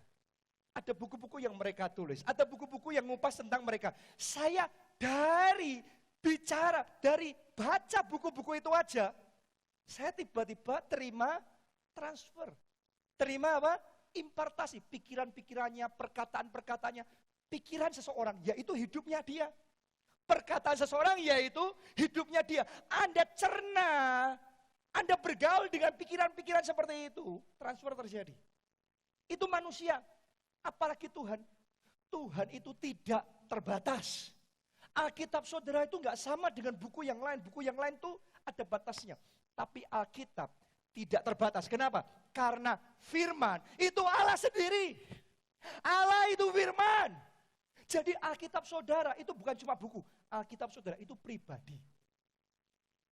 Ada buku-buku yang mereka tulis. Ada buku-buku yang ngupas tentang mereka. Saya dari bicara, dari baca buku-buku itu aja, saya tiba-tiba terima transfer. Terima apa? Impartasi. Pikiran-pikirannya, perkataan-perkataannya. Pikiran seseorang, yaitu hidupnya dia. Perkataan seseorang, yaitu hidupnya dia. Anda cerna, Anda bergaul dengan pikiran-pikiran seperti itu. Transfer terjadi. Itu manusia. Apalagi Tuhan. Tuhan itu tidak terbatas. Alkitab saudara itu enggak sama dengan buku yang lain. Buku yang lain itu ada batasnya. Tapi Alkitab tidak terbatas. Kenapa? Karena firman itu Allah sendiri. Allah itu firman. Jadi Alkitab saudara itu bukan cuma buku. Alkitab saudara itu pribadi.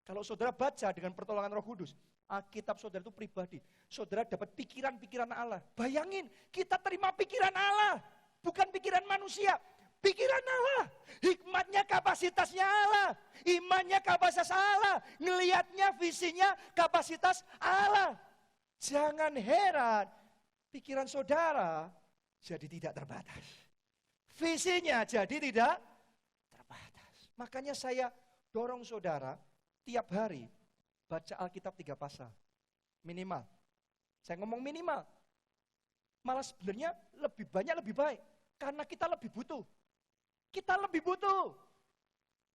Kalau saudara baca dengan pertolongan Roh Kudus, Alkitab saudara itu pribadi. Saudara dapat pikiran-pikiran Allah. Bayangin, kita terima pikiran Allah. Bukan pikiran manusia. Pikiran Allah. Hikmatnya, kapasitasnya Allah. Imannya, kapasitas Allah. Ngelihatnya, visinya, kapasitas Allah. Jangan heran, pikiran saudara jadi tidak terbatas. Visinya jadi tidak terbatas. Makanya saya dorong saudara tiap hari baca Alkitab 3 pasal. Minimal. Saya ngomong minimal. Malah sebenarnya lebih banyak lebih baik. Karena kita lebih butuh. Kita lebih butuh.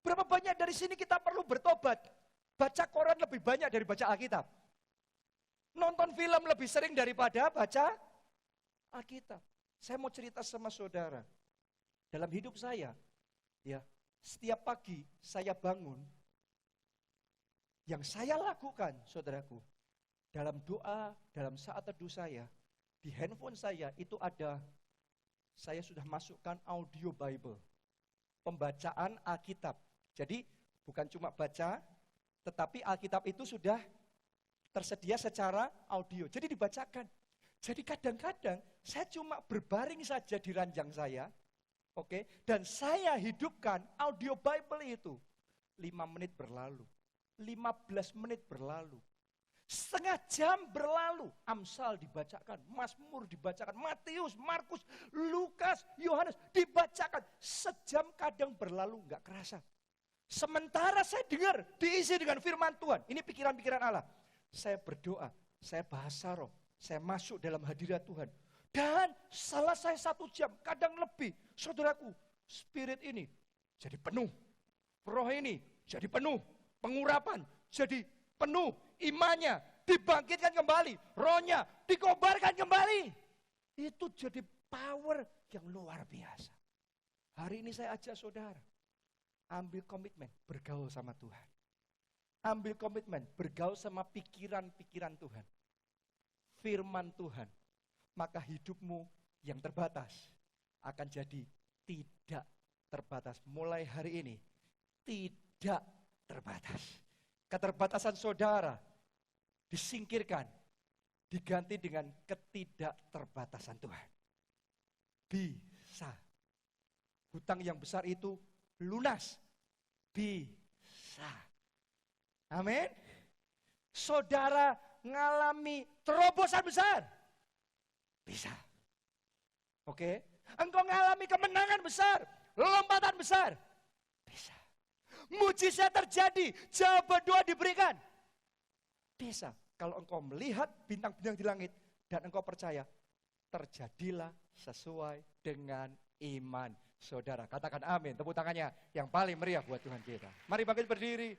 Berapa banyak dari sini kita perlu bertobat. Baca koran lebih banyak dari baca Alkitab. Nonton film lebih sering daripada baca Alkitab. Saya mau cerita sama saudara. Dalam hidup saya, ya, setiap pagi saya bangun, yang saya lakukan, saudaraku, dalam doa, dalam saat teduh saya, di handphone saya itu ada, saya sudah masukkan audio Bible, pembacaan Alkitab. Jadi bukan cuma baca, tetapi Alkitab itu sudah tersedia secara audio, jadi dibacakan. Jadi kadang-kadang saya cuma berbaring saja di ranjang saya, oke, dan saya hidupkan audio Bible itu. 5 menit berlalu, 15 menit berlalu, setengah jam berlalu. Amsal dibacakan, Mazmur dibacakan, Matius, Markus, Lukas, Yohanes dibacakan. Sejam kadang berlalu nggak kerasa. Sementara saya dengar diisi dengan firman Tuhan. Ini pikiran-pikiran Allah. Saya berdoa, saya bahasa roh, saya masuk dalam hadirat Tuhan. Dan selesai 1 jam, kadang lebih. Saudaraku, spirit ini jadi penuh. Roh ini jadi penuh. Pengurapan jadi penuh. Imannya dibangkitkan kembali. Rohnya dikobarkan kembali. Itu jadi power yang luar biasa. Hari ini saya ajak saudara, ambil komitmen bergaul sama Tuhan. Ambil komitmen bergaul sama pikiran-pikiran Tuhan. Firman Tuhan. Maka hidupmu yang terbatas akan jadi tidak terbatas. Mulai hari ini, tidak terbatas. Keterbatasan saudara disingkirkan, diganti dengan ketidakterbatasan Tuhan. Bisa. Hutang yang besar itu lunas. Bisa. Amin. Saudara ngalami terobosan besar. Bisa. Oke. Engkau ngalami kemenangan besar, lompatan besar. Bisa. Mujizat terjadi, jawaban doa diberikan. Bisa. Kalau engkau melihat bintang-bintang di langit dan engkau percaya, terjadilah sesuai dengan iman saudara. Katakan amin. Tepuk tangannya yang paling meriah buat Tuhan kita. Mari bangkit berdiri.